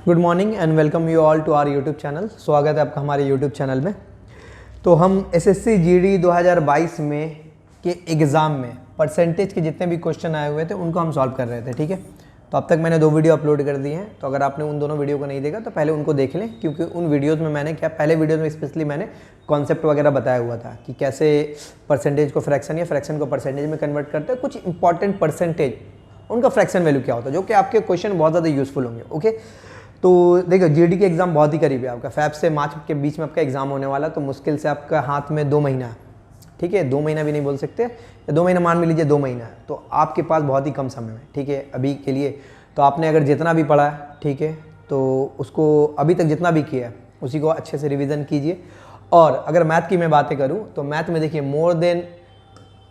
Good morning and welcome you all to our YouTube channel. स्वागत है आपका हमारे यूट्यूब चैनल में। तो हम एसएससी जीडी 2022 में के एग्ज़ाम में परसेंटेज के जितने भी क्वेश्चन आए हुए थे उनको हम सॉल्व कर रहे थे, ठीक है। तो अब तक मैंने 2 वीडियो अपलोड कर दी हैं, तो अगर आपने उन दोनों वीडियो को नहीं देखा तो पहले उनको देख लें, क्योंकि उन वीडियोज़ में मैंने पहले वीडियोज़ में स्पेशली मैंने कॉन्सेप्ट वगैरह बताया हुआ था कि कैसे परसेंटेज को फ्रैक्शन या फ्रैक्शन को परसेंटेज में कन्वर्ट करते हैं, कुछ इंपॉर्टेंट परसेंटेज उनका फ्रैक्शन वैल्यू क्या होता है, जो कि आपके क्वेश्चन बहुत ज़्यादा यूजफुल होंगे। ओके, तो देखो जीडी के एग्ज़ाम बहुत ही करीब है, आपका फेब से मार्च के बीच में आपका एग्ज़ाम होने वाला, तो मुश्किल से आपका हाथ में 2 महीना, ठीक है, 2 महीना भी नहीं बोल सकते, 2 महीना मान भी लीजिए, 2 महीना, तो आपके पास बहुत ही कम समय है, ठीक है, अभी के लिए। तो आपने अगर जितना भी पढ़ा है, ठीक है, तो उसको अभी तक जितना भी किया है उसी को अच्छे से रिविज़न कीजिए। और अगर मैथ की मैं बातें करूँ तो मैथ में देखिए मोर देन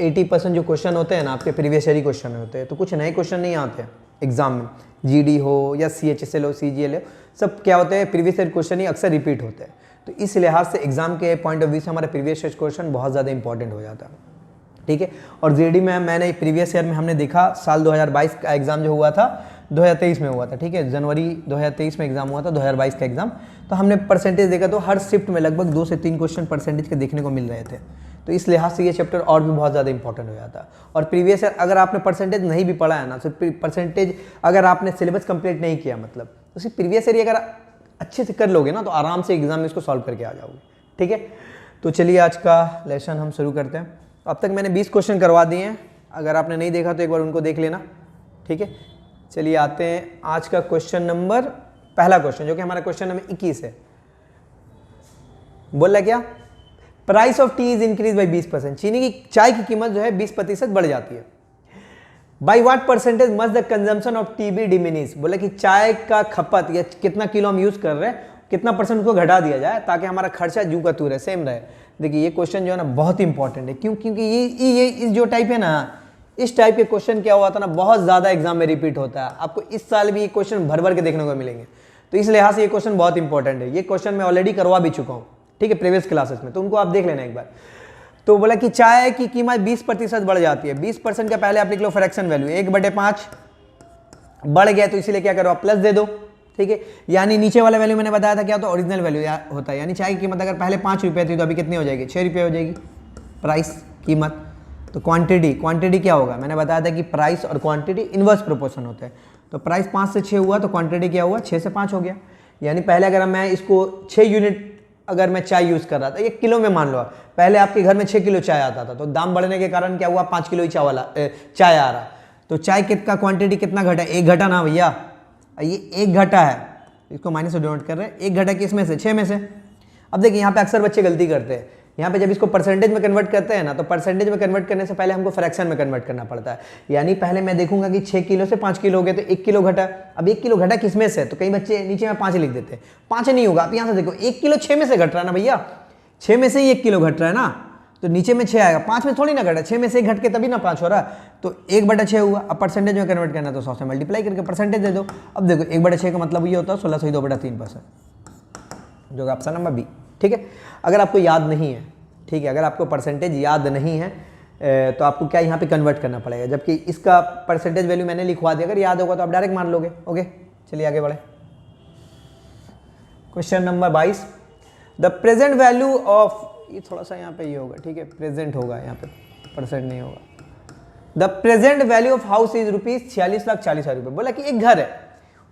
80% जो क्वेश्चन होते हैं ना आपके प्रीवियस ईयर क्वेश्चन होते हैं, तो कुछ नए क्वेश्चन नहीं आते हैं एग्जाम में। जीडी हो या CHSL हो, CGL हो, सब क्या होते हैं, प्रीवियस ईयर क्वेश्चन ही अक्सर रिपीट होते हैं। तो इस लिहाज से एग्जाम के पॉइंट ऑफ व्यू से हमारे प्रीवियस ईयर क्वेश्चन बहुत ज़्यादा इंपॉर्टेंट हो जाता है, ठीक है। और जीडी में मैंने प्रीवियस ईयर में हमने देखा, साल 2022 का एग्ज़ाम जो हुआ था 2023 में हुआ था, ठीक है, जनवरी 2023 में एग्जाम हुआ था, 2022 का एग्जाम। तो हमने परसेंटेज देखा तो हर शिफ्ट में लगभग 2 से 3 क्वेश्चन परसेंटेज के देखने को मिल रहे थे। तो इस लिहाज से ये चैप्टर और भी बहुत ज़्यादा इंपॉर्टेंट हो जाता है। और प्रीवियस ईयर अगर आपने परसेंटेज नहीं भी पढ़ा है ना, तो परसेंटेज अगर आपने सिलेबस कंप्लीट नहीं किया, मतलब तो सिर्फ प्रीवियस ईयर अगर अच्छे से कर लोगे ना, तो आराम से एग्जाम में इसको सॉल्व करके आ जाओगे, ठीक है। तो चलिए आज का लेसन हम शुरू करते हैं। अब तक मैंने 20 क्वेश्चन करवा दिए हैं, अगर आपने नहीं देखा तो एक बार उनको देख लेना, ठीक है। चलिए आते हैं आज का क्वेश्चन नंबर, पहला क्वेश्चन जो कि हमारा क्वेश्चन नंबर 21 है। बोल रहा क्या, price of T is increase by 20%, चीनी की चाय की कीमत जो है 20% बढ़ जाती है। By what percentage must the consumption of tea be diminish, बोला कि चाय का खपत या कितना किलो हम यूज कर रहे हैं, कितना परसेंट उसको घटा दिया जाए ताकि हमारा खर्चा जू का तू रहे, सेम रहे। देखिए ये क्वेश्चन जो है ना बहुत इंपॉर्टेंट है, क्यों, क्योंकि ये इस जो टाइप है ना, इस टाइप के क्वेश्चन क्या हुआ था ना, बहुत ज़्यादा एग्जाम में रिपीट होता है। आपको इस साल भी ये क्वेश्चन भर भर के देखने को मिलेंगे, तो इस लिहाज से ये क्वेश्चन बहुत इंपॉर्टेंट है। ये क्वेश्चन मैं ऑलरेडी करवा भी चुका हूँ, ठीक है, प्रीवियस क्लासेस में, तो उनको आप देख लेना एक बार। तो बोला कि चाय की कीमत 20% बढ़ जाती है, 20% का पहले आप लिख लो फ्रैक्शन वैल्यू 1/5 बढ़ गया, तो इसीलिए क्या करो आप प्लस दे दो, ठीक है। यानी नीचे वाला वैल्यू मैंने बताया था क्या, तो ओरिजिनल वैल्यू होता है, यानी चाय की कीमत अगर पहले 5 रुपये थी तो अभी कितनी हो जाएगी, 6 रुपये हो जाएगी प्राइस कीमत। तो क्वांटिटी क्या होगा, मैंने बताया था कि प्राइस और क्वांटिटी इनवर्स प्रोपोर्शन होते हैं। तो प्राइस 5 से 6 हुआ तो क्वांटिटी क्या हुआ, 6 से 5 हो गया। यानी पहले अगर मैं इसको 6 यूनिट अगर मैं चाय यूज़ कर रहा था, 1 किलो में मान लो, पहले आपके घर में 6 किलो चाय आता था, तो दाम बढ़ने के कारण क्या हुआ, 5 किलो ही चाय आ रहा। तो चाय का क्वांटिटी कितना घटा, 1 घटा ना भैया, ये 1 घटा है, इसको माइनस से डिनोट कर रहे हैं, 1 घटा किस में से, 6 में से। अब देखिए यहाँ पे अक्सर बच्चे गलती करते हैं, यहाँ पे जब इसको परसेंटेज में कन्वर्ट करते हैं ना, तो परसेंटेज में कन्वर्ट करने से पहले हमको फ्रैक्शन में कन्वर्ट करना पड़ता है। यानी पहले मैं देखूंगा कि 6 किलो से 5 किलो हो गए, तो 1 किलो घटा। अब 1 किलो घटा किस में से, तो कई बच्चे नीचे में 5 लिख देते हैं, 5 नहीं होगा। आप यहाँ से देखो 1 किलो 6 में से घट रहा है ना भैया, 6 में से ही 1 किलो घट रहा है ना, तो नीचे में 6 आएगा, 5 में थोड़ी ना घटा, 6 में से घट के तभी ना 5 हो रहा। तो 1/6 हुआ। अब परसेंटेज में कन्वर्ट करना तो 100 से मल्टीप्लाई करके परसेंटेज दे दो। अब देखो 1/6 का मतलब ये होता है 1602/3%, जो कि ऑप्शन नंबर बी, ठीक है। अगर आपको याद नहीं है, ठीक है, अगर आपको परसेंटेज याद नहीं है तो आपको क्या यहाँ पे कन्वर्ट करना पड़ेगा, जबकि इसका परसेंटेज वैल्यू मैंने लिखवा दिया, अगर याद होगा तो आप डायरेक्ट मान लोगे। ओके, चलिए आगे बढ़े। Question number 22, the present value of, ये थोड़ा सा यहाँ पे ये होगा, ठीक है, प्रेजेंट होगा यहाँ पे, परसेंट नहीं होगा। The present value of house is rupees 46,40,000 रुपये। बोला कि एक घर है,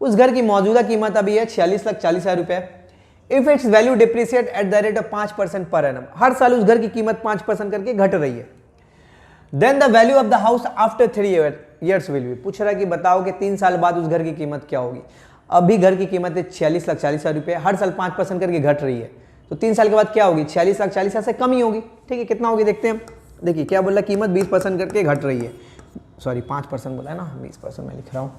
उस घर की मौजूदा कीमत अभी है 46,40,000 रुपये। If it's value depreciate at the rate of 5% per annum, हर साल उस घर की कीमत 5% करके घट रही है। Then the value of the house after 3 years will be, पूछ रहा है कि बताओ कि 3 साल बाद उस घर की कीमत क्या होगी। अभी घर की कीमत है 46,40,000 रुपये, हर साल 5% करके घट रही है, तो 3 साल के बाद क्या होगी, 46,40,000 से कम ही होगी, ठीक है। कितना होगी देखते हैं। देखिए क्या बोल रहा, कीमत 20% करके घट रही है, सॉरी 5% बोला है ना, 20% मैं लिख रहा हूँ।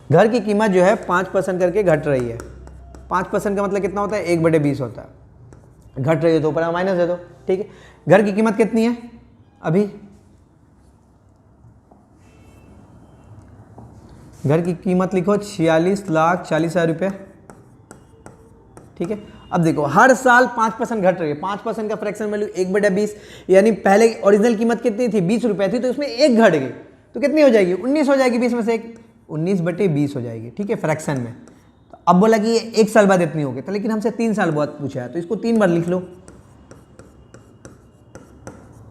घर की कीमत जो है 5% करके घट रही है। 5% का मतलब कितना होता है, 1/20 होता है। घट रही है तो ऊपर माइनस दे दो, ठीक है। घर की कीमत कितनी है अभी, घर की कीमत लिखो 46,40,000 रुपये, ठीक है। अब देखो हर साल 5% घट रही है, 5% का फ्रैक्शन वैल्यू 1/20, यानी पहले ओरिजिनल कीमत कितनी थी, 20 रुपये थी, तो इसमें 1 घट गई, तो कितनी हो जाएगी, 19 हो जाएगी 20 में से एक, 19/20 हो जाएगी, ठीक है, फ्रैक्शन में। तो अब बोला कि ये 1 साल बाद इतनी होगी, तो लेकिन हमसे 3 साल बाद पूछा है, तो इसको 3 बार लिख लो,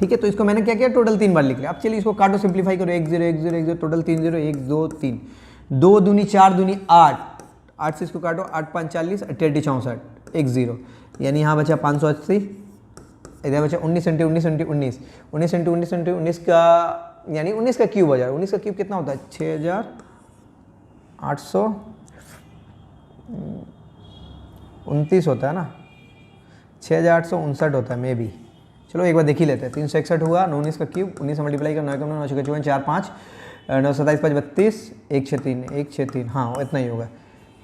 ठीक है। तो इसको मैंने क्या किया, टोटल 3 बार लिख लिया। अब चलिए इसको काटो, सिंप्लीफाई करो, 1 0 1 0 1 0, टोटल 3 0, 1 2 3, 2 दूनी 4 दूनी 8, 8 से इसको काटो, 8 5 40, 88 64, 1 0, यानी यहाँ बचा 580, इधर बचा 19 इंटू 19 इंटू 19, 19 इंटू 19 इंटू 19 का यानी 19 का क्यूब हो जाएगा। 19 का क्यूब कितना होता है, 6829 होता है ना, 6859 होता है मे बी। चलो एक बार देख ही लेते हैं। 361 हुआ, 19 का क्यूब, 19 से मल्टीप्लाई कर, 9 का 9 9 54 4 5 9 27 5 32 1 6 3 1 6 3, हाँ इतना ही होगा,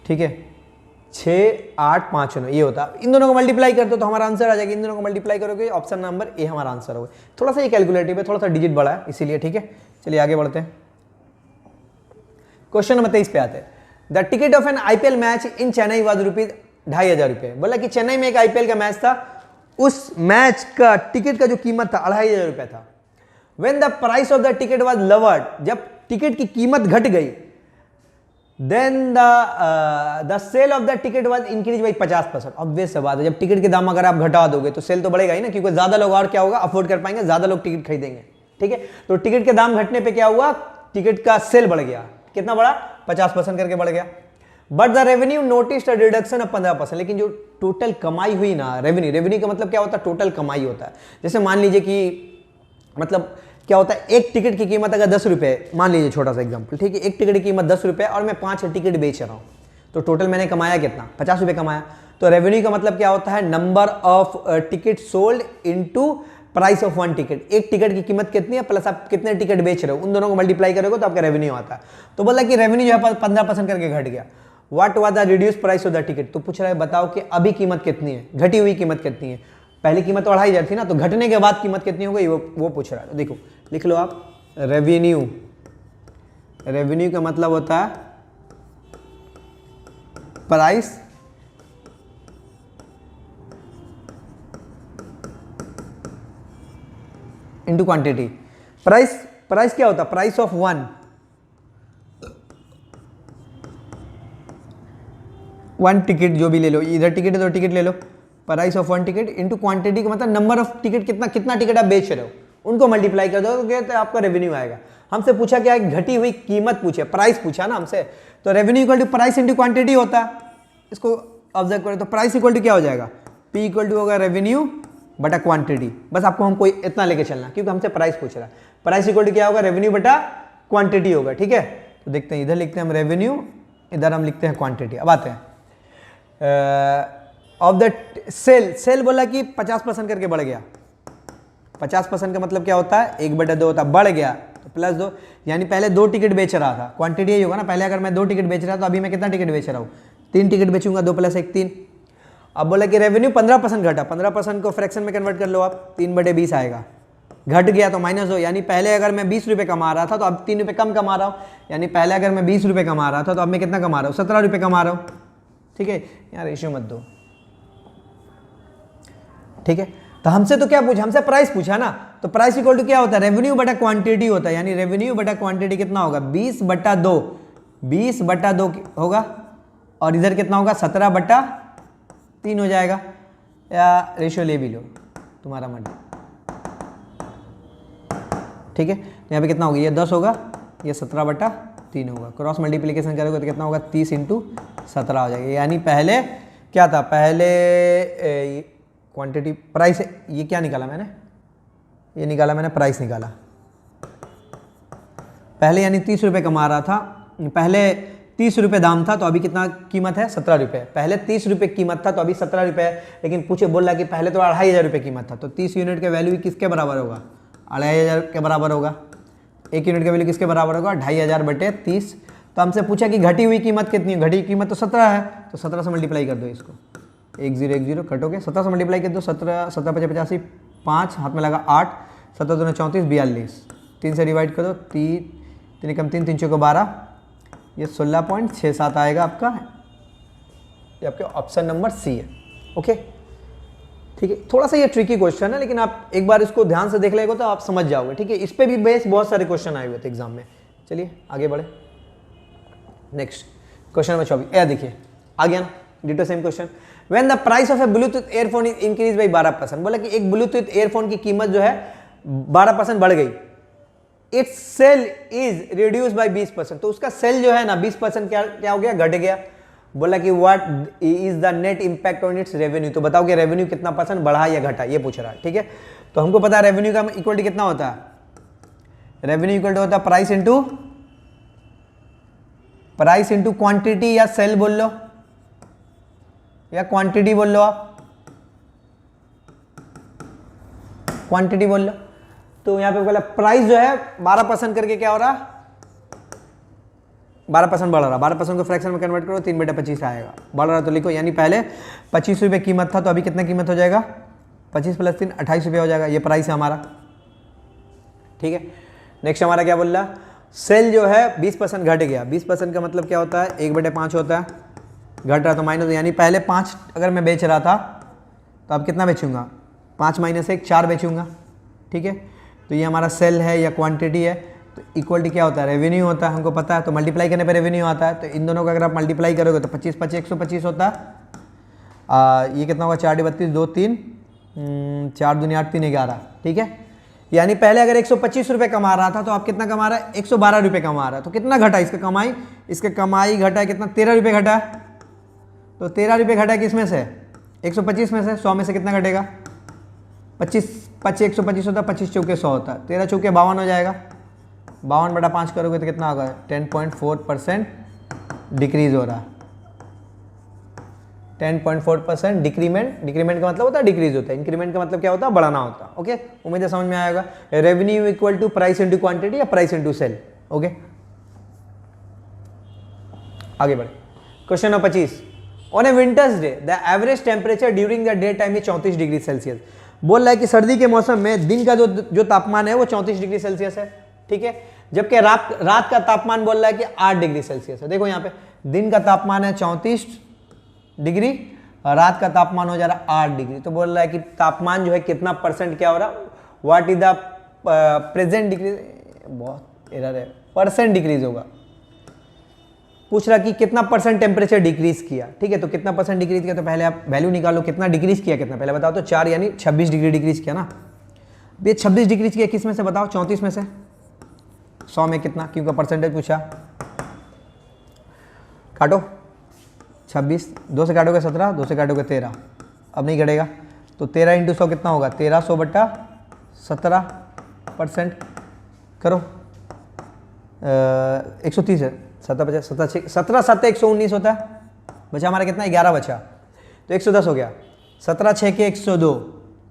ठीक है। 6 8 5 9 ये होता है। इन दोनों को मल्टीप्लाई कर दो तो हमारा आंसर आ जाएगा। इन दोनों को मल्टीप्लाई करोगे, ऑप्शन नंबर ए हमारा आंसर होगा। थोड़ा सा ये कैलकुलेटिव है, थोड़ा सा डिजिट बड़ा है इसीलिए, ठीक है। चलिए आगे बढ़ते हैं। क्वेश्चन नंबर 23 पे आते हैं। The ticket of N IPL match in Chennai was ₹2,500। बोला कि चेन्नई में एक आईपीएल का मैच था, उस मैच का टिकट का जो कीमत था ₹2,500 था। When the price of the ticket was lowered, जब टिकट की कीमत घट गई, then the sale of the ticket was increase by 50%। Obvious बात है, जब टिकट के दाम अगर आप घटा दोगे तो सेल तो बढ़ेगा ही ना, क्योंकि ज्यादा लोग और क्या होगा, अफोर्ड कर पाएंगे, ज्यादा लोग टिकट खरीदेंगे, ठीक है। तो टिकट के दाम घटने पे क्या हुआ, टिकट का सेल बढ़ गया। कितना बढ़ा, 50% करके बढ़ गया। But the revenue noticed a reduction of 15%। लेकिन जो टोटल कमाई हुई ना, रेवेन्यू का मतलब क्या होता है, टोटल कमाई होता है। जैसे मान लीजिए कि मतलब क्या होता है, एक टिकट की कीमत अगर 10 रुपये, मान लीजिए छोटा सा एग्जांपल, ठीक है, एक टिकट की कीमत 10 रुपये और मैं 5 टिकट बेच रहा हूँ, तो टोटल मैंने कमाया कितना, 50 रुपये कमाया। तो रेवेन्यू का मतलब क्या होता है, number of ticket sold into price of 1 ticket. एक टिकट की कीमत कितनी है प्लस आप कितने टिकट बेच रहे हो, उन दोनों को मल्टीप्लाई करोगे तो आपका रेवेन्यू आता है। तो बोला कि रेवेन्यू जो है 15% करके घट गया। What was the reduce price of the ticket. तो पूछ रहा है बताओ कि अभी कीमत कितनी है, घटी हुई कीमत कितनी है। पहली कीमत तो 2,500 थी ना, तो घटने के बाद कीमत कितनी हो गई वो पूछ रहा है। तो देखो लिख लो आप, रेवेन्यू का मतलब होता है प्राइस इंटू क्वांटिटी। प्राइस क्या होता है, प्राइस ऑफ 1 टिकट, जो भी ले लो, इधर टिकट है तो टिकट ले लो, price of 1 ticket into quantity का मतलब नंबर ऑफ टिकट, कितना टिकट आप बेच रहे हो, उनको मल्टीप्लाई कर दो तो कहते हैं आपका रेवेन्यू आएगा। हमसे पूछा क्या है, घटी हुई कीमत पूछे, प्राइस पूछा ना हमसे, तो revenue equal to price into quantity होता है। इसको ऑब्जर्व करें तो प्राइस इक्वल टू क्या हो जाएगा, पी इक्वल टू होगा रेवेन्यू बटा क्वांटिटी। बस आपको हम कोई इतना लेके चलना, क्योंकि हमसे प्राइस पूछ रहा है। प्राइस इक्वल टू क्या होगा, रेवेन्यू बटा क्वांटिटी होगा, ठीक है। तो देखते हैं, इधर लिखते हैं हम रेवेन्यू, इधर हम लिखते हैं क्वांटिटी। अब आते हैं ऑफ द सेल बोला कि 50% करके बढ़ गया। 50% का मतलब क्या होता है, 1/2 होता है, बढ़ गया तो +2, यानी पहले 2 टिकट बेच रहा था, क्वांटिटी यही होगा ना। पहले अगर मैं 2 टिकट बेच रहा था, तो अभी मैं कितना टिकट बेच रहा हूँ, 3 टिकट बेचूंगा, 2 + 1 3। अब बोला कि रेवेन्यू 15% घटा, 15% को फ्रैक्शन में कन्वर्ट कर लो आप, 3/20 आएगा। घट गया तो -2, यानी पहले अगर मैं 20 रुपये कमा रहा था तो अब 3 रुपये कम कमा रहा हूँ, यानी पहले अगर मैं 20 रुपये कमा रहा था तो अब मैं कितना कमा रहा हूँ, 17 रुपये कमा रहा हूँ, ठीक है। यहाँ रेशियो मत दो, ठीक है। तो हमसे तो क्या पूछा, हमसे प्राइस पूछा ना, तो प्राइस इक्वल टू क्या होता है, रेवेन्यू बटा क्वांटिटी होता है, यानी रेवेन्यू बटा क्वांटिटी कितना होगा, 20/2, 20/2 होगा, और इधर कितना होगा, 17/3 हो जाएगा, या रेशियो ले भी लो तुम्हारा मर्जी, ठीक है। तो यहाँ पे कितना होगा, ये 10 होगा, ये 17/3 होगा। क्रॉस मल्टीप्लिकेशन करोगे तो कितना होगा, 30 × 17 हो जाएगा। यानी पहले क्या था, पहले क्वांटिटी प्राइस, ये क्या निकाला मैंने, ये निकाला मैंने प्राइस निकाला। पहले यानी 30 रुपये कमा रहा था, पहले 30 रुपये दाम था, तो अभी कितना कीमत है, 17 रुपये। पहले 30 रुपये कीमत था तो अभी 17 रुपये है, लेकिन पूछे बोल रहा कि पहले तो 2,500 रुपये कीमत था, तो 30 यूनिट का वैल्यू किसके बराबर होगा, 2,500 के बराबर होगा। 1 यूनिट का वैल्यू किसके बराबर होगा, 2,500/30। तो हमसे पूछा कि घटी हुई कीमत कितनी है, घटी हुई कीमत तो 17 है, तो 17 से मल्टीप्लाई कर दो इसको, 1 0 1 0 कटोगे, 17 से मल्टीप्लाई कर दो, 17 17 × 85, 5 हाथ में लगा 8, 17 दूनी 34, 42, 3 से डिवाइड कर दो, 3 कम 3 3 चौके 12, ये 16.67 आएगा आपका। ये आपके ऑप्शन नंबर सी है, ओके। ठीक है, थोड़ा सा ये ट्रिकी क्वेश्चन है, लेकिन आप एक बार इसको ध्यान से देख लेंगे तो आप समझ जाओगे। ठीक है, इस पे भी बेस बहुत सारे क्वेश्चन आए हुए थे एग्जाम में। चलिए आगे बढ़े, नेक्स्ट क्वेश्चन नंबर 24। यह देखिए आ गया ना, ditto same question. When the price of A Bluetooth earphone is increase by 12%, बोला कि एक ब्लूटूथ एयरफोन की कीमत जो है 12% बढ़ गई, its sale is reduce by 20%, तो उसका सेल जो है ना 20% क्या हो गया, घट गया। बोला कि what is the net impact on it's revenue, तो बताओ कि रेवेन्यू कितना परसेंट बढ़ा या घटा, ये पूछ रहा है। ठीक है, तो हमको पता है रेवेन्यू का इक्वल कितना होता है, रेवेन्यू इक्वल होता है प्राइस इंटू क्वांटिटी, या सेल बोल लो या क्वांटिटी बोल लो, आप क्वांटिटी बोल लो। तो यहां पे बोला प्राइस जो है 12% करके क्या हो रहा, 12% बढ़ रहा, 12% को फ्रैक्शन में कन्वर्ट करो 3/25 आएगा, बढ़ रहा तो लिखो, यानी पहले 25 रुपये कीमत था, तो अभी कितना कीमत हो जाएगा, 25 + 3 28 रुपये हो जाएगा, ये प्राइस है हमारा। ठीक है, नेक्स्ट हमारा क्या बोल रहा, सेल जो है 20% घट गया, 20% का मतलब क्या होता है, 1/5 होता है, घट रहा तो माइनस, यानी पहले 5 अगर मैं बेच रहा था तो अब कितना बेचूंगा, 5 - 1 4 बेचूंगा। ठीक है, तो ये हमारा सेल है या क्वांटिटी है, तो इक्वल क्या होता है, रेवेन्यू होता है, हमको पता है, तो मल्टीप्लाई करने पे रेवेन्यू आता है, तो इन दोनों का अगर आप मल्टीप्लाई करोगे तो 25 × 25 125 होता है, ये कितना होगा 4 × 32 2 3 4 दूनी 8 3 11। ठीक है, यानी पहले अगर 125 रुपये कमा रहा था तो आप कितना कमा रहा है, 112 रुपये कमा रहा है, तो कितना घटा इसका कमाई, इसका कमाई घटा है कितना, 13 रुपये घटा है, तो 13 रुपये घटा है किस में से, 125 में से, 100 में से कितना घटेगा, 25 125 होता है, 25 चौके 100 होता है, 13 चौके 52 हो जाएगा, 52/5 करोगे तो कितना होगा, 10.4% डिक्रीज हो रहा है, 10.4% डिक्रीमेंट का मतलब होता है डिक्रीज होता है, इंक्रीमेंट का मतलब क्या होता है, बढ़ाना होता है। ओके, उम्मीद है समझ में आएगा। Revenue equal to price into quantity या प्राइस इंटू सेल। ओके, आगे बढ़े, question number 25। On a winters day the average temperature during the day time is 34 degree Celsius. बोल रहा है कि सर्दी के मौसम में दिन का जो तापमान है वो 34 डिग्री सेल्सियस है। ठीक है, जबकि रात का तापमान बोल रहा है कि 8 डिग्री सेल्सियस है। देखो यहाँ पे दिन का तापमान है 34 डिग्री और रात का तापमान हो जा रहा है 8 डिग्री, तो बोल रहा है कि तापमान जो है कितना परसेंट क्या हो रहा, what is the present degree, बहुत एरर है, परसेंट डिक्रीज होगा, पूछ रहा कि कितना परसेंट टेम्परेचर डिक्रीज किया। ठीक है, तो कितना परसेंट डिक्रीज किया, तो पहले आप वैल्यू निकालो, कितना डिक्रीज किया, कितना पहले बताओ, तो 4 यानी 26 डिग्री डिक्रीज किया ना। ये 26 डिक्रीज किया किस में से बताओ, 34 में से, 100 में कितना, क्योंकि परसेंटेज पूछा, काटो 26, 2 से काटोगे 17, 2 से काटोगे 13, अब नहीं घटेगा, तो 13 × 100 कितना होगा, 1300/17% करो, 130 है, 17 17 7 119 होता है, बचा हमारा कितना, 11 बचा, तो 110 हो गया, 17 6 के 102,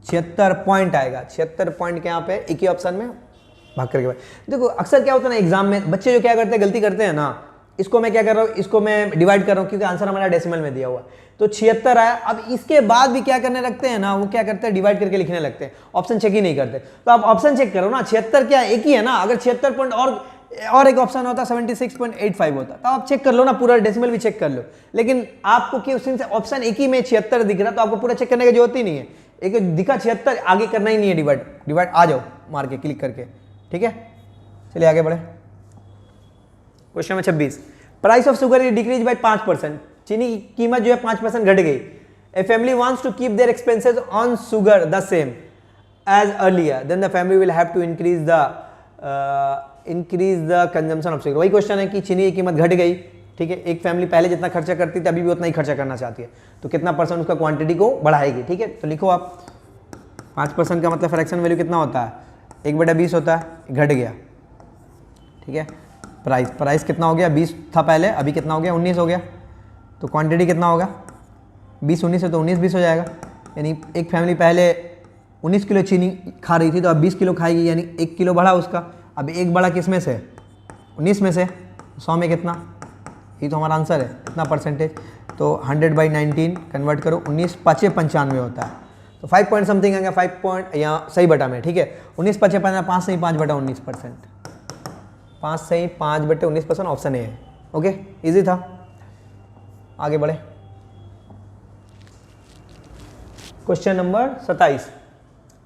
76 पॉइंट आएगा, 76 पॉइंट के यहाँ पे एक ही ऑप्शन में भाग करके। देखो अक्सर क्या होता है ना एग्जाम में, बच्चे जो क्या करते हैं, गलती करते हैं ना, इसको मैं क्या कर रहा हूँ, इसको मैं डिवाइड कर रहा हूँ क्योंकि आंसर हमारा डेसिमल में दिया हुआ है, तो 76 आया। अब इसके बाद भी क्या करने लगते हैं ना, वो क्या करते हैं, डिवाइड करके लिखने लगते हैं, ऑप्शन चेक ही नहीं करते। तो आप ऑप्शन चेक करो ना, 76 क्या एक ही है ना, अगर 76 पॉइंट और एक ऑप्शन होता 76.85 होता, तो आप चेक कर लो ना, पूरा डेसिमल भी चेक कर लो। लेकिन आपको क्वेश्चन से ऑप्शन एक ही में 76 दिख रहा, तो आपको पूरा चेक करने की जरूरत ही नहीं है, एक दिखा 76 आगे करना ही नहीं है, डिवाइड आ जाओ मार के, क्लिक करके। ठीक है, चलिए आगे बढ़े, question number 26। Price of sugar is decrease by 5%, चीनी की कीमत जो है 5% घट गई। A family wants to keep their expenses on sugar the same as earlier, then the family will have to increase the consumption of sugar. वही क्वेश्चन है कि चीनी की कीमत घट गई, ठीक है, एक फैमिली पहले जितना खर्चा करती थी अभी भी उतना ही खर्चा करना चाहती है, तो कितना परसेंट उसका क्वांटिटी को बढ़ाएगी। ठीक है, तो लिखो आप 5% का मतलब फ्रैक्शन वैल्यू कितना होता है, 1/20 होता है, घट गया। ठीक है, प्राइस कितना हो गया, 20 था पहले, अभी कितना हो गया, 19 हो गया, तो क्वांटिटी कितना होगा, 20 19 है तो 19 20 हो जाएगा। यानी एक फैमिली पहले 19 किलो चीनी खा रही थी तो अब 20 किलो खाएगी, यानी 1 किलो बढ़ा उसका। अब एक बढ़ा किस में से, 19 में से, 100 में कितना, ये तो हमारा आंसर है, इतना परसेंटेज, तो 100/19 कन्वर्ट करो, 19 5 95 होता है, तो 5 पॉइंट समथिंग आएगा, 5 पॉइंट यहाँ सही बटा में। ठीक है, 19 5 95, 5 से ही 5/19%, 5 से ही 5/19% ऑप्शन ए है। ओके, इजी था, आगे बढ़े, question number 27,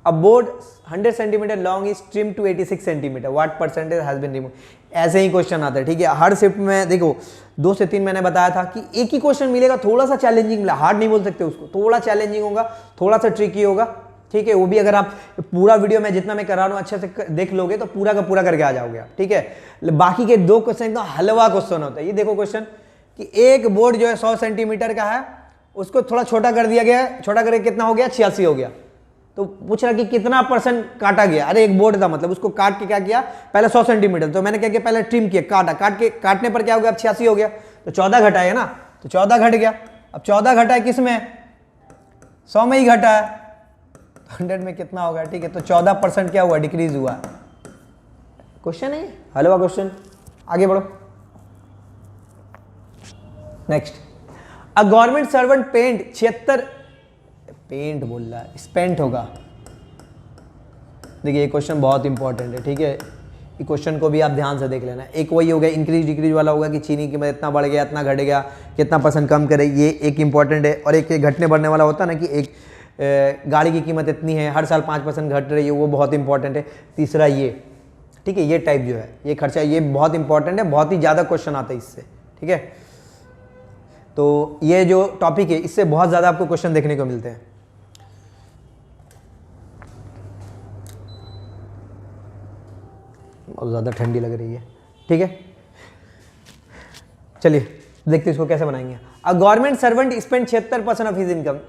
a board 100 centimetre long is trim to 86 centimetre, what percentage has been remove. ऐसे ही क्वेश्चन आता है, ठीक है। हर शिफ्ट में देखो 2 से 3 मैंने बताया था कि एक ही क्वेश्चन मिलेगा, थोड़ा सा चैलेंजिंग मिला, हार्ड नहीं बोल सकते उसको, थोड़ा चैलेंजिंग होगा, थोड़ा सा ट्रिकी होगा, ठीक है। वो भी अगर आप पूरा वीडियो में जितना मैं करा रहा हूँ अच्छे से देख लोगे तो पूरा का पूरा करके आ जाओगे आप, ठीक है। बाकी के 2 क्वेश्चन एकदम हलवा क्वेश्चन होता है। ये देखो क्वेश्चन कि एक बोर्ड जो है 100 सेंटीमीटर का है, उसको थोड़ा छोटा कर दिया गया है, छोटा करके कितना हो गया, 86 हो गया। तो पूछ रहा कि कितना % काटा गया। अरे एक बोर्ड था, मतलब उसको काट के क्या किया, पहले 100 सेंटीमीटर, तो मैंने क्या किया, पहले ट्रिम किया, काटने पर क्या हो गया, अब 86 हो गया, तो 14 घटा है ना, तो 14 घट गया। अब 14 घटा है किस में, 100 में ही घटा है, 100 में कितना होगा, ठीक है। तो 14% क्या हुआ, डिक्रीज हुआ। क्वेश्चन है हलवा क्वेश्चन, आगे बढ़ो। Next, a government servant spent 76, spent बोल रहा है, स्पेंट होगा। देखिए ये क्वेश्चन बहुत इंपॉर्टेंट है, ठीक है। ये क्वेश्चन को भी आप ध्यान से देख लेना। एक वही हो गया इंक्रीज डिक्रीज वाला होगा कि चीनी की कीमत इतना बढ़ गया, इतना घट गया, कितना % कम करे, ये एक इंपॉर्टेंट है। और एक घटने बढ़ने वाला होता है ना कि एक गाड़ी की कीमत इतनी है, हर साल 5% घट रही है, वो बहुत इंपॉर्टेंट है। तीसरा ये, ठीक है, ये टाइप जो है ये खर्चा, ये बहुत इंपॉर्टेंट है, बहुत ही ज़्यादा क्वेश्चन आता है इससे, ठीक है। तो ये जो टॉपिक है इससे बहुत ज़्यादा आपको क्वेश्चन देखने को मिलते हैं। बहुत ज़्यादा ठंडी लग रही है, ठीक है। चलिए देखते इसको कैसे बनाएंगे। अ government servant spend 76% of his income.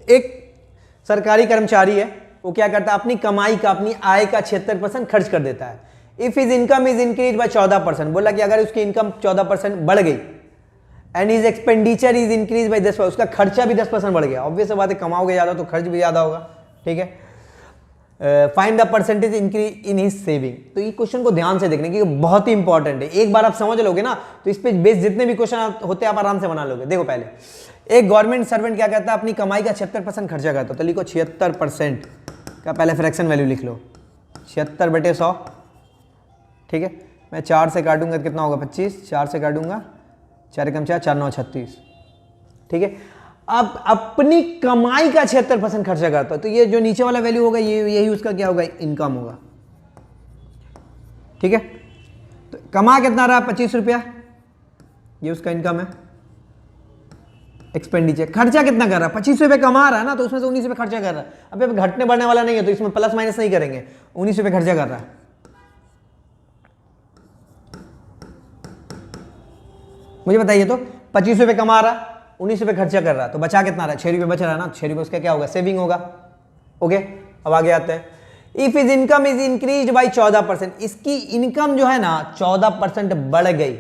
एक सरकारी कर्मचारी है, वो क्या करता है, अपनी कमाई का, अपनी आय का 76% खर्च कर देता है। If his income is increase bye 14%, बोला कि अगर उसकी इनकम 14% बढ़ गई, and his expenditure is increase bye 10%, उसका खर्चा भी 10% बढ़ गया। ऑब्वियस बात है, कमाओगे ज़्यादा तो खर्च भी ज़्यादा होगा, ठीक है। Find the percentage increase in his saving. तो ये क्वेश्चन को ध्यान से देखने की बहुत ही इंपॉर्टेंट है। एक बार आप समझ लोगे ना तो इस पे बेस जितने भी क्वेश्चन होते हैं आप आराम से बना लोगे। देखो पहले एक गवर्नमेंट सर्वेंट क्या करता है, अपनी कमाई का 76% खर्चा करता है। तो लिखो 76% का पहले फ्रैक्शन वैल्यू लिख लो, 76/100, ठीक है। मैं 4 से काटूंगा तो कितना होगा, 25, 4 से काटूंगा, 4 कम 4, 4 9 36, ठीक है। अब अपनी कमाई का 76% खर्चा करता है, तो ये जो नीचे वाला वैल्यू होगा ये यही उसका क्या होगा, इनकम होगा, ठीक है। तो कमा कितना रहा, 25 रुपया, ये उसका इनकम है। एक्सपेंडिचर, खर्चा कितना कर रहा है, 25 रुपये कमा रहा है ना, तो उसमें से 19 रुपये खर्चा कर रहा है। अब घटने बढ़ने वाला नहीं है तो इसमें प्लस माइनस नहीं करेंगे, 19 रुपये खर्चा कर रहा है। मुझे बताइए तो 25 रुपये कमा रहा, 19 रुपये खर्चा कर रहा, तो बचा कितना रहा, 6 रुपये बच रहा है ना, 6 रुपये उसका क्या होगा, सेविंग होगा। ओके, अब आगे आते हैं। If is income is increase by 14%, इसकी इनकम जो है ना 14% बढ़ गई,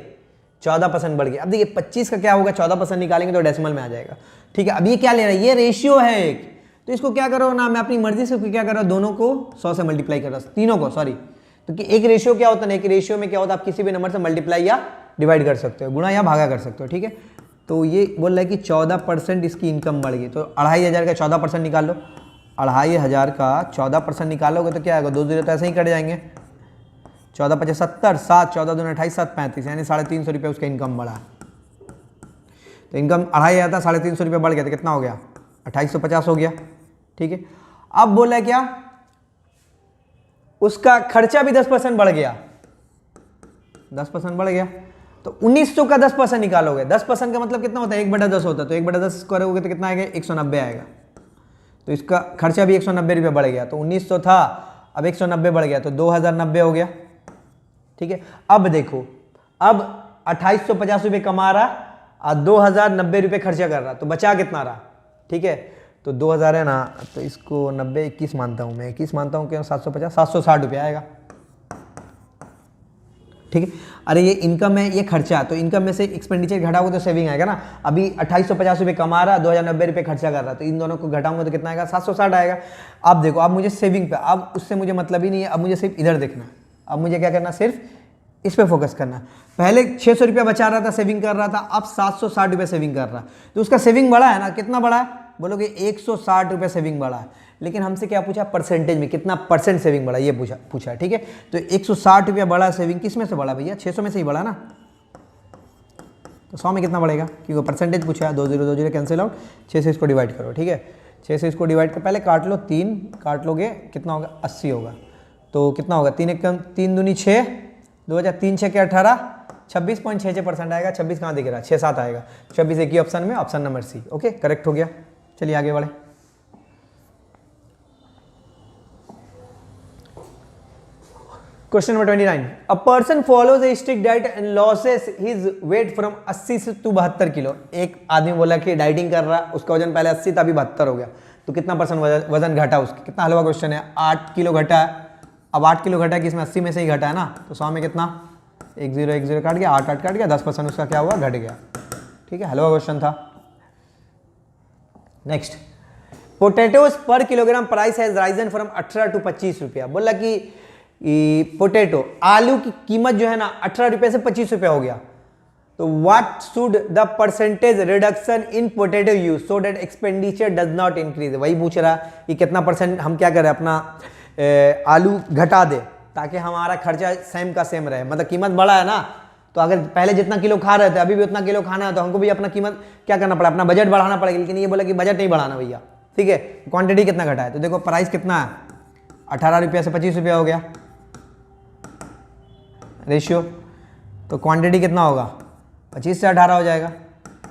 14% बढ़ गई। अब देखिए 25 का क्या होगा, 14% निकालेंगे तो डेसिमल में आ जाएगा, ठीक है। अब ये क्या ले रहा है, ये रेशियो है एक, तो इसको क्या करो ना, मैं अपनी मर्जी से क्या करो, दोनों को 100 से मल्टीप्लाई कर रहा हूं, तीनों को, सॉरी। तो एक रेशियो क्या होता है, एक रेशियो में क्या होता है, आप किसी भी नंबर से मल्टीप्लाई या डिवाइड कर सकते हो, गुणा या भागा कर सकते हो, ठीक है। तो ये बोल रहा है कि 14% इसकी इनकम बढ़ गई, तो 2500 का 14% निकाल लो, 2500 का 14% निकालोगे तो क्या आएगा, 2 जीरो तो ऐसे ही कट जाएंगे, 14 5 70, 7 14 2 28 7 35, यानी 350 रुपये उसका इनकम बढ़ा। तो इनकम 2500 था, 350 रुपये बढ़ गया तो कितना हो गया, 2850 हो गया, ठीक है। अब बोला क्या, उसका खर्चा भी 10% बढ़ गया, 10% बढ़ गया, तो 1900 का 10% निकालोगे। 10% का मतलब कितना होता है, 1/10 होता है, तो 1/10 करोगे तो कितना आएगा, 190 आएगा। तो इसका खर्चा भी 190 रुपये बढ़ गया, तो 1900 था, अब 190 बढ़ गया, तो 2090 हो गया, ठीक है। अब देखो, अब 2850 रुपये कमा रहा और 2090 रुपये खर्चा कर रहा, तो बचा कितना रहा, ठीक है। तो 2000 है ना, तो इसको 90 21 मानता हूँ मैं, 21 मानता हूँ, क्यों 750 760 रुपये आएगा, ठीक है। अरे ये इनकम है, ये खर्चा, तो इनकम में से एक्सपेंडिचर घटाओगे तो सेविंग आएगा ना। अभी 2850 रुपये कमा रहा, 2090 रुपये खर्चा कर रहा, तो इन दोनों को घटाऊंगा तो कितना आएगा, 760 आएगा। अब देखो, अब मुझे सेविंग पे, अब उससे मुझे मतलब ही नहीं है, अब मुझे सिर्फ इधर देखना, अब मुझे क्या करना, सिर्फ इस पे फोकस करना। पहले 600 रुपया बचा रहा था, सेविंग कर रहा था, अब 760 रुपये सेविंग कर रहा, तो उसका सेविंग बढ़ा है ना, कितना बढ़ा है, बोलोगे 160 रुपये सेविंग बढ़ा है। लेकिन हमसे क्या पूछा, परसेंटेज में कितना % सेविंग बढ़ा, ये पूछा, ठीक है। तो 160 रुपया बढ़ा सेविंग, किस में से बढ़ा भैया, 600 में से ही बढ़ा ना, तो 100 में कितना बढ़ेगा, क्योंकि परसेंटेज पूछा है, 2 0 2 0 कैंसिल आउट, 6 से इसको डिवाइड करो, ठीक है। 6 से इसको डिवाइड कर, पहले काट लो, 3 काट लोगे कितना होगा 80 होगा। तो कितना होगा 3 एकम 3 दूनी 6, 2003 6 के 18, 26.66% आएगा। 26 कहाँ दिख रहा है, 6 7 आएगा। 26 एक ही ऑप्शन में, option number C. Okay, correct हो गया। चलिए आगे बढ़े। Question number 29, a person follows a strict diet and loses his weight from 80 से 72 किलो। एक आदमी बोला कि डाइटिंग कर रहा, उसका वजन पहले 80 था, अभी 72 हो गया, तो कितना परसेंट वजन घटा उसका? कितना हलवा क्वेश्चन है। 8 किलो घटा है। अब 8 किलो घटा है कि इसमें 80 में से ही घटा है ना, तो 100 में कितना, 1 0 1 0 काट गया, 8 8 काट गया, 10% उसका क्या हुआ, घट गया। ठीक है, हलवा क्वेश्चन था। Next, potatoes per kilogram price has risen from 18 to 25 रुपया। बोला कि पोटैटो आलू की कीमत जो है ना 18 रुपये से 25 रुपये हो गया, तो what should the percentage reduction in potato use so that expenditure does not increase. वही पूछ रहा कि कितना परसेंट हम क्या करें, अपना आलू घटा दे ताकि हमारा खर्चा सेम का सेम रहे। मतलब कीमत बढ़ा है ना, तो अगर पहले जितना किलो खा रहे थे अभी भी उतना किलो खाना है, तो हमको भी अपना कीमत क्या करना पड़ा, अपना बजट बढ़ाना पड़ेगा। लेकिन ये बोला कि बजट नहीं बढ़ाना भैया, ठीक है। क्वांटिटी कितना घटा है, तो देखो प्राइस कितना है, 18 रुपया से 25 रुपया हो गया रेशियो, तो क्वांटिटी कितना होगा, 25 से 18 हो जाएगा।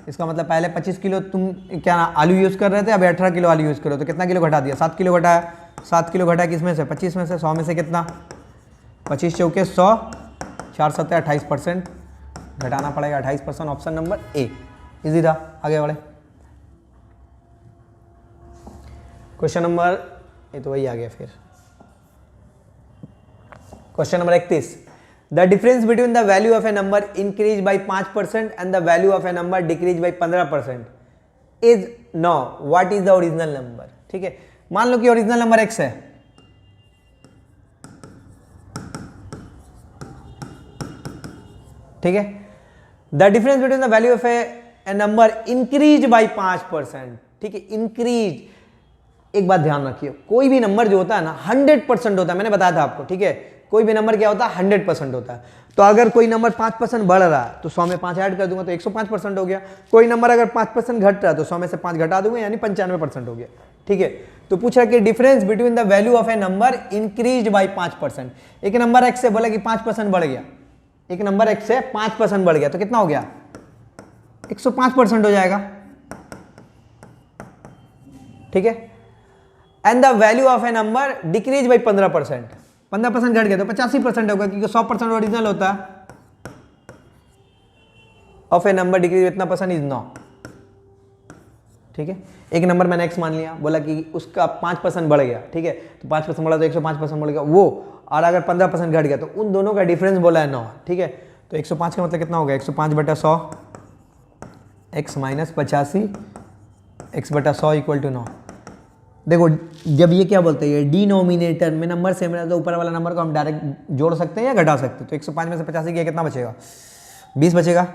इसका मतलब पहले 25 किलो तुम क्या ना आलू यूज़ कर रहे थे, अभी 18 किलो आलू यूज़ करो, तो कितना किलो घटा दिया, 7 किलो घटाया। 7 किलो घटाया किसमें से, 25 में से। 100 में से कितना, 25 चौके 100, 4 7 28% घटाना पड़ेगा, 28%। ऑप्शन नंबर ए इजी था। आगे बढ़े। क्वेश्चन नंबर, ये तो वही आ गया फिर। Question number 31, the difference between the value of A number increase by 5% and the value of A number decrease by 15% is know what is the original number. ठीक है, मान लो कि ओरिजिनल नंबर x है, ठीक है। The difference between the value of A number increase by 5%, ठीक है, increase. एक बात ध्यान रखिए, कोई भी नंबर जो होता है ना 100% होता है, मैंने बताया था आपको, ठीक है। कोई भी नंबर क्या होता है, 100% होता है। तो अगर कोई नंबर 5% बढ़ रहा है तो 100 में 5 ऐड कर दूंगा तो 105% हो गया। कोई नंबर अगर 5% घट रहा है तो 100 में से 5 घटा दूंगा, यानी 95% हो गया। ठीक है, तो पूछ रहा है कि difference between the value of A number increase by 5%। एक नंबर x से बोला कि 5% बढ़ गया, एक नंबर x से 5% बढ़ गया, तो कितना हो गया, 105% हो जाएगा। ठीक है, and the value of A number decrease by 15%, 15% घट गया तो 85% होगा, क्योंकि 100% ओरिजिनल होता है। ऑफ ए नंबर डिक्रीज इतना परसेंट इज नो। ठीक है, एक नंबर मैंने x मान लिया, बोला कि उसका 5% बढ़ गया, ठीक है, तो 5% बढ़ा तो 105% बढ़ गया वो, और अगर 15% घट गया तो उन दोनों का डिफरेंस बोला है 9। ठीक है, तो 105 का मतलब कितना होगा, 105/100 x minus 85 x/100 equal to 9। देखो जब ये क्या बोलते हैं, डिनोमिनेटर में नंबर सेम रहता है, ऊपर वाला नंबर को हम डायरेक्ट जोड़ सकते हैं या घटा सकते हैं। तो 105 में से 85 किया कितना बचेगा, 20 बचेगा।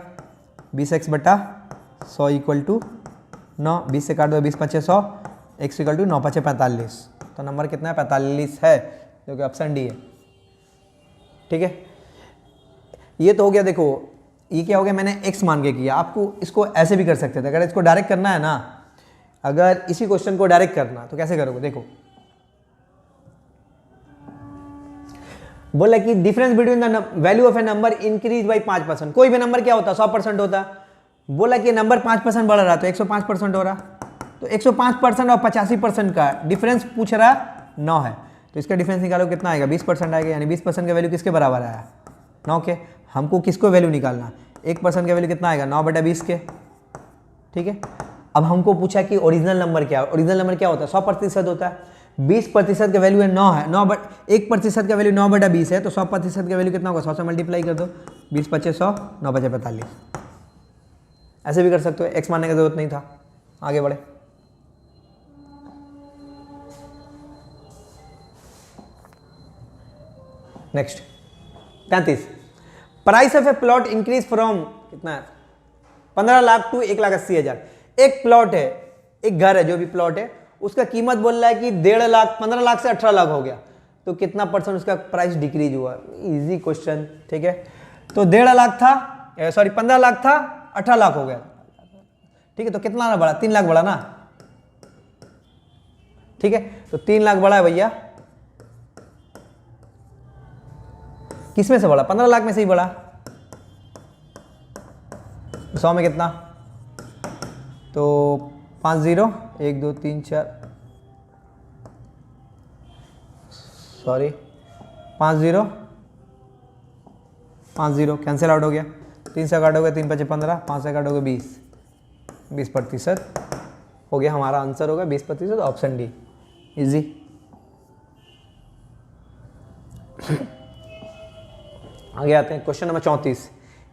20x/100 इक्वल टू 9, 20 से काट दो, 20 5 100, x इक्वल टू 9 5 45। तो नंबर कितना है, 45 है, जो कि ऑप्शन डी है। ठीक है, ये तो हो गया। देखो ये क्या हो गया, मैंने x मान के किया। आपको इसको ऐसे भी कर सकते थे, अगर इसको डायरेक्ट करना है ना, अगर इसी क्वेश्चन को डायरेक्ट करना तो कैसे करोगे। देखो बोला कि difference between the value of A number increase by 5%। कोई भी नंबर क्या होता है, 100% होता है। बोला कि नंबर 5% बढ़ रहा तो 105% हो रहा, तो 105% और 85% का डिफरेंस पूछ रहा 9 है, तो इसका डिफरेंस निकालो कितना आएगा, 20% आएगा। यानी 20% का वैल्यू किसके बराबर आया, 9 के। हमको किसको वैल्यू निकालना, 1% का वैल्यू कितना आएगा, 9/20 के। ठीक है, अब हमको पूछा कि ओरिजिनल नंबर क्या है। ओरिजिनल नंबर क्या होता है, 100% होता है। 20% का वैल्यू है 9 है, 1% का वैल्यू 9/20 है, तो 100% का वैल्यू कितना होगा, 100 से मल्टीप्लाई कर दो, 20 5 100, 9 5 45। ऐसे भी कर सकते हो, x मानने की जरूरत नहीं था। आगे बढ़े। Next 33, price of A plot increase from कितना है, 15 लाख टू 1,80,000। एक प्लॉट है, एक घर है, जो भी प्लॉट है उसका कीमत बोल रहा है कि 1.5 लाख, 15 लाख से 18 लाख हो गया, तो कितना परसेंट उसका प्राइस डिक्रीज हुआ। Easy question. ठीक है, तो 1.5 लाख था, सॉरी 15 लाख था, 18 लाख हो गया। ठीक है, तो कितना बढ़ा, 3 लाख बढ़ा ना, ठीक है, तो 3 लाख बड़ा है भैया, किसमें से बड़ा? 15 लाख में से ही बड़ा। 100 में कितना? तो 5 0 1 2 3 4 सॉरी 5 0 5 0 कैंसिल आउट हो गया। 3 से काट हो गया 3 5 15, 5 से काट हो गया 20% हो गया। हमारा आंसर होगा 20%, ऑप्शन डी इजी। आगे आते हैं क्वेश्चन नंबर 34।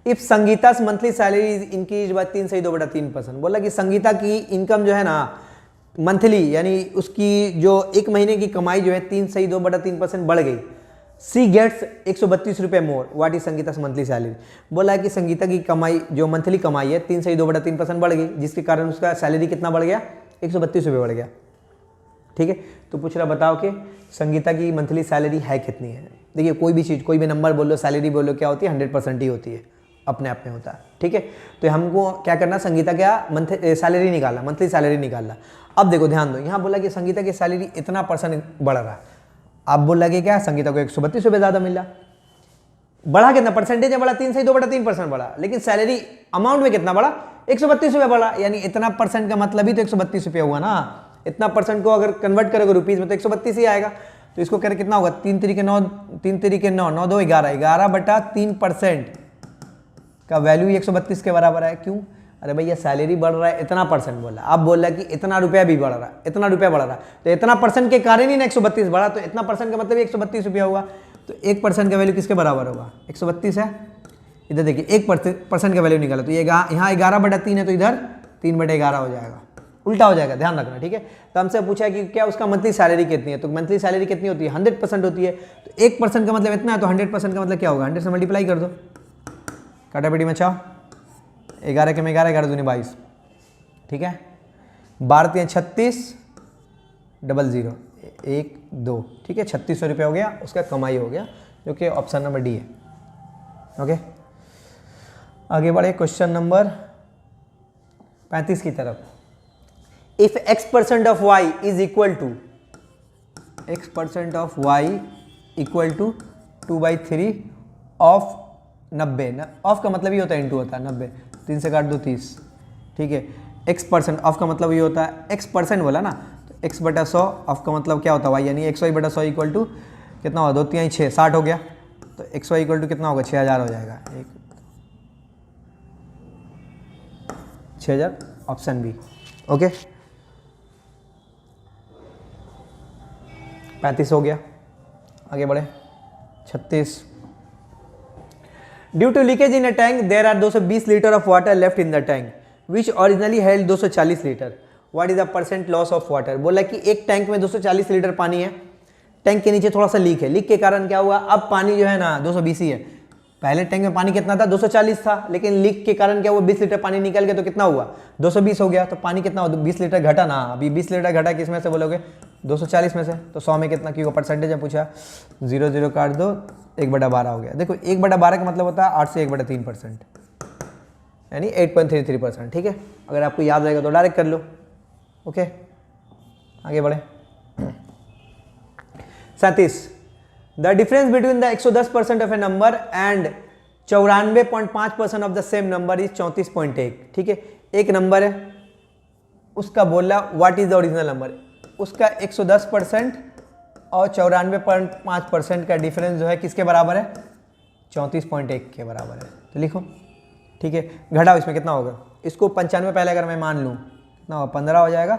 इफ संगीता's monthly salary is increase by 3 से 2/3%। बोला कि संगीता की इनकम जो है ना मंथली, यानी उसकी जो एक महीने की कमाई जो है 3 से 2/3% बढ़ गई। सी गेट्स 132 रुपये मोर, व्हाट इज संगीता's मंथली सैलरी। बोला कि संगीता की कमाई जो मंथली कमाई है 3 से 2/3% बढ़ गई, जिसके कारण उसका सैलरी कितना बढ़ गया? 132 रुपये बढ़ गया। ठीक है, तो पूछ रहा बताओ कि संगीता की मंथली सैलरी है कितनी है। देखिए कोई भी चीज़, कोई भी नंबर बोलो, सैलरी बोलो, क्या होती है? 100% ही होती है, अपने आप में होता है। ठीक है, तो हमको क्या करना? संगीता क्या सैलरी निकालना, मंथली सैलरी निकालना। अब देखो ध्यान दो, यहाँ बोला कि संगीता की सैलरी इतना % बढ़ रहा है। आप बोल लगे क्या? संगीता को 132 रुपये ज़्यादा मिला। बढ़ा कितना? परसेंटेज में बढ़ा 3 से 2/3% बढ़ा, लेकिन सैलरी अमाउंट में कितना बढ़ा? 132 रुपये बढ़ा। यानी इतना % का मतलब ही तो 132 रुपये हुआ ना। इतना % को अगर कन्वर्ट करोगे रुपीज़ में तो 132 ही आएगा। तो इसको करें कितना होगा? 3 3 9 3 3 9 9 2 11 11/3% का वैल्यू 132 के बराबर है। क्यों? अरे भैया सैलरी बढ़ रहा है, इतना % बोला। आप बोल रहा है कि इतना रुपया भी बढ़ रहा है, इतना रुपया बढ़ रहा है, तो इतना % के कारण ही ना 132 बढ़ा, तो इतना % का मतलब 132 रुपया हुआ। तो 1% का वैल्यू किसके बराबर होगा? 132 है। इधर देखिए 1% का वैल्यू निकाला, तो ये यहाँ 11/3 है, तो इधर 3/11 हो जाएगा, उल्टा हो जाएगा, ध्यान रखना। ठीक है, तो हमसे पूछा है कि क्या उसका मंथली सैलरी कितनी है। तो मंथली सैलरी कितनी होती है? 100% होती है। तो 1% का मतलब इतना है, तो 100% का मतलब क्या होगा? 100 से मल्टीप्लाई कर दो, काटापीटी में चाओ, 11 के में 11, 11 दूनी 22। ठीक है, 12 3 36 00 1 2। ठीक है, 3600 रुपये हो गया, उसका कमाई हो गया, जो कि ऑप्शन नंबर डी है। ओके, आगे बढ़े क्वेश्चन नंबर 35 की तरफ। If x% of y is equal to x% of y equal to 2/3 of 90। Of का मतलब ये होता है इंटू होता है 90, 3 से काट दो 30। ठीक है, x% ऑफ का मतलब ये होता है, x% बोला ना, तो x/100 ऑफ का मतलब क्या होता है? y, यानी xy/100 इक्वल टू कितना होगा? 2 3 6 60 हो गया, तो xy इक्वल टू कितना होगा? 6000 हो जाएगा। 6000, ऑप्शन बी। ओके, 35 हो गया, आगे बढ़े 36। Due to leakage in a tank there are 220 litre of water left in the tank which originally held 240 litre. What is the % loss of water. बोला कि एक टैंक में 240 लीटर पानी है, टैंक के नीचे थोड़ा सा लीक है, लीक के कारण क्या हुआ? अब पानी जो है ना 220 ही है। पहले टैंक में पानी कितना था? 240 था, लेकिन लीक के कारण क्या हुआ? 20 लीटर पानी निकल गया, तो कितना हुआ? 220 हो गया। तो पानी कितना हुआ? 20 लीटर घटा ना, अभी 20 लीटर घटा किस में से बोलोगे? 240 में से। तो 100 में कितना क्यों? परसेंटेज है पूछा, 0 0 काट दो, 1/12 हो गया। देखो 1/12 का मतलब होता है 8 से 1/3%, यानी 8.33%। ठीक है, अगर आपको याद रहेगा तो डायरेक्ट कर लो। ओके, आगे बढ़े 37। The difference between the 110% of A number and 94.5% of the same number is 34.1। ठीक है, एक नंबर है, उसका बोला what is the original number. उसका 110% और 94.5% का डिफरेंस जो है किसके बराबर है? 34.1 के बराबर है। तो लिखो, ठीक है, घटाओ, इसमें कितना होगा? इसको 95 पहले अगर मैं मान लूँ कितना होगा? 15 हो जाएगा।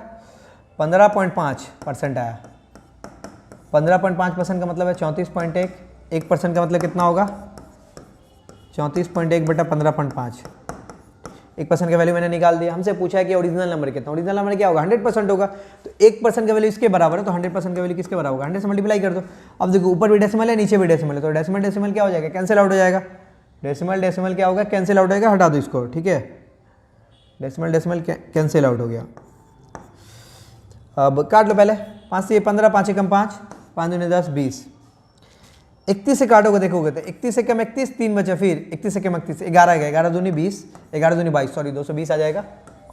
15.5% आया। 15.5% का मतलब है 34.1, 1% का मतलब कितना होगा? 34.1 बटा 15.5। 1% का वैल्यू मैंने निकाल दिया। हमसे पूछा है कि ओरिजिनल नंबर कितना। ओरिजिनल नंबर क्या होगा? 100% होगा। तो 1% का वैल्यू इसके बराबर है, तो 100% का वैल्यू किसके बराबर होगा? 100 से मल्टीप्लाई कर दो। अब देखो ऊपर भी डेसिमल है, नीचे भी डेसिमल है, तो डेसिमल डेसिमल क्या हो जाएगा? कैंसिल आउट हो जाएगा। डेसिमल डेसिमल क्या होगा? कैंसिल आउट होगा। हटा दो इसको। ठीक है, डेसिमल डेसिमल कैंसिल आउट हो गया। अब काट लो पहले, 5 से 15, 5 एकम 5, 5 दूनी 10, 20। 31 से काटोगे देखोगे तो 31 से कम 31, 3 बचा, फिर 31 से कम 31, 11 गया, 11 दूनी 20, 11 दूनी 22, सॉरी 220 आ जाएगा,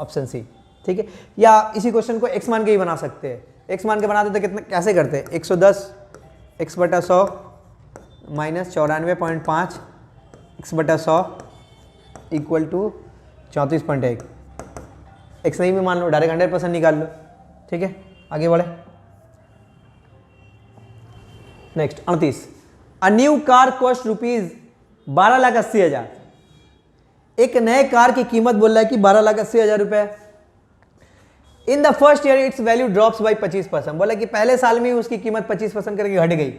ऑप्शन सी। ठीक है, या इसी क्वेश्चन को x मान के ही बना सकते हैं। x मान के बनाते तो कितना कैसे करते, 110 x बटा 100 माइनस 94.5 x बटा 100 इक्वल टू 34.1। x नहीं भी मान लो, डायरेक्ट 100% निकाल लो। ठीक है, आगे बढ़े। Next 38, a new car cost rupees 12,80,000। एक नए कार की कीमत बोल रहा है कि 12,80,000 रुपए। In the first year it's value drops by 25%। बोला कि पहले साल में उसकी कीमत 25% करके घट गई।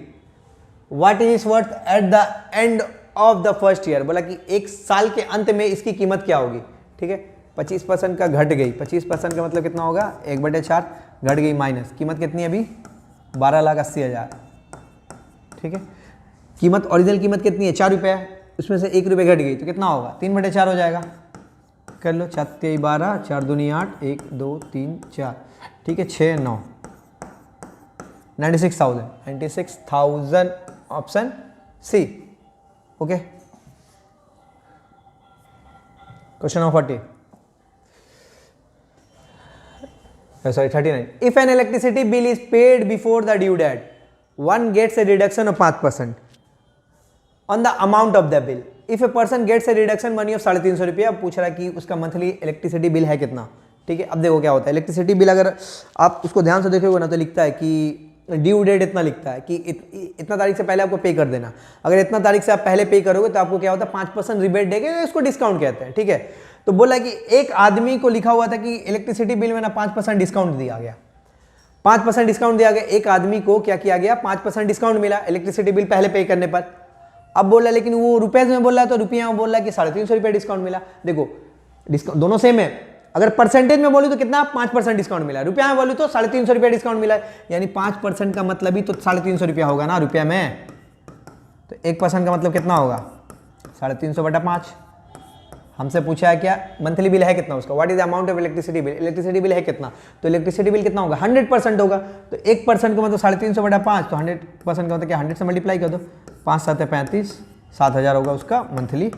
What is it's worth at the end of the first year. बोला कि एक साल के अंत में इसकी कीमत क्या होगी। ठीक है, 25% का घट गई, 25% का मतलब कितना होगा, 1/4 घट गई, माइनस कीमत कितनी है अभी 12,80,000। ठीक है, कीमत ओरिजिनल कीमत कितनी है 4 रुपये, उसमें से 1 रुपये घट गई तो कितना होगा 3/4 हो जाएगा। कर लो, 4 12 4 दूनी 8 1 2 3 4। ठीक है, 6 9 96,000 option C. Okay, question number 40 sorry 39, if an electricity bill is paid before the due date, one gets a reduction of 5% on the amount of the bill. If a person gets a reduction money of 350 रुपया, अब पूछ रहा है कि उसका monthly electricity bill है कितना। ठीक है, अब देखो क्या होता है, इलेक्ट्रिसिटी बिल अगर आप उसको ध्यान से देखोगे ना तो लिखता है कि ड्यू डेट इतना लिखता है कि इतना तारीख से पहले आपको पे कर देना। अगर इतना तारीख से आप पहले पे करोगे तो आपको क्या होता है 5% रिबेट देंगे, इसको डिस्काउंट कहते हैं। ठीक है, तो बोला कि एक आदमी को लिखा हुआ था कि इलेक्ट्रिसिटी बिल में ना 5% डिस्काउंट दिया गया, 5% डिस्काउंट दिया गया। एक आदमी को क्या किया गया, 5% डिस्काउंट मिला इलेक्ट्रिसिटी बिल पहले पे करने पर। अब बोला लेकिन वो रुपये में बोल रहा है तो रुपया में बोल रहा है कि 350 रुपये डिस्काउंट मिला। देखो डिस्काउंट दोनों सेम है, अगर परसेंटेज में बोलूँ तो कितना 5% डिस्काउंट मिला, रुपया में बोलूँ तो 350 रुपये डिस्काउंट मिला, यानी 5% का मतलब ही तो 350 रुपया होगा ना रुपया में। तो 1% का मतलब कितना होगा 350/5। हमसे पूछा है क्या मंथली बिल है कितना उसका, what is the amount of electricity bill, electricity bill है कितना, तो इलेक्ट्रिसिटी बिल कितना होगा 100% होगा। तो 1% का मतलब 350/5, तो 100% का मतलब क्या 100 से मल्टीप्लाई कर दो, 5 7 35, 7,000 होगा उसका मंथली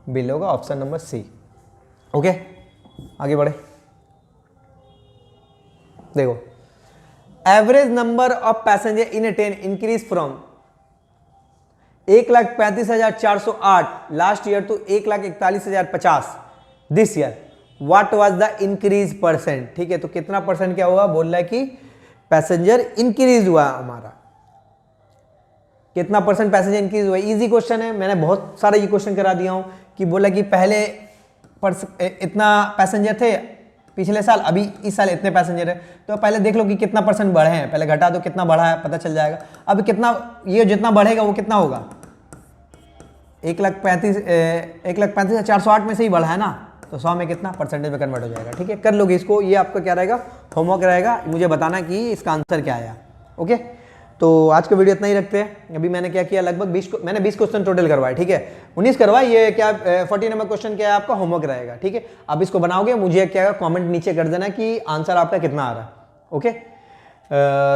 बिल होगा, ऑप्शन नंबर सी। ओके, आगे बढ़े। देखो average number of passenger in a train increase from 1,35,408 last year to 1,41,050 this year. What was the increase percent. ठीक है, तो कितना परसेंट क्या हुआ, बोल रहा है कि पैसेंजर इंक्रीज हुआ हमारा, कितना परसेंट पैसेंजर इंक्रीज हुआ। इजी क्वेश्चन है, मैंने बहुत सारा ये क्वेश्चन करा दिया हूं कि बोला कि पहले इतना पैसेंजर थे पिछले साल, अभी इस साल इतने पैसेंजर है, तो पहले देख लो कि कितना परसेंट बढ़े हैं, पहले घटा दो कितना बढ़ा है पता चल जाएगा। अब कितना ये जितना बढ़ेगा वो कितना होगा 1,35,408 में से ही बढ़ा है ना, तो 100 में कितना परसेंटेज में कन्वर्ट हो जाएगा। ठीक है, कर लोगे इसको, ये आपका क्या रहेगा होमवर्क रहेगा, मुझे बताना कि इसका आंसर क्या आया। ओके, तो आज का वीडियो इतना ही रखते हैं। अभी मैंने क्या किया, लगभग 20 क्वेश्चन टोटल करवाए। ठीक है, 19 करवाए, ये क्या 40 नंबर क्वेश्चन क्या है आपका होमवर्क रहेगा। ठीक है, अब इसको बनाओगे, मुझे क्या कमेंट नीचे कर देना कि आंसर आपका कितना आ रहा है। ओके,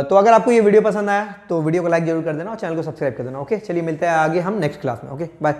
तो अगर आपको ये वीडियो पसंद आया तो वीडियो को लाइक जरूर कर देना और चैनल को सब्सक्राइब कर देना। ओके, चलिए मिलते हैं आगे हम नेक्स्ट क्लास में। Okay, bye.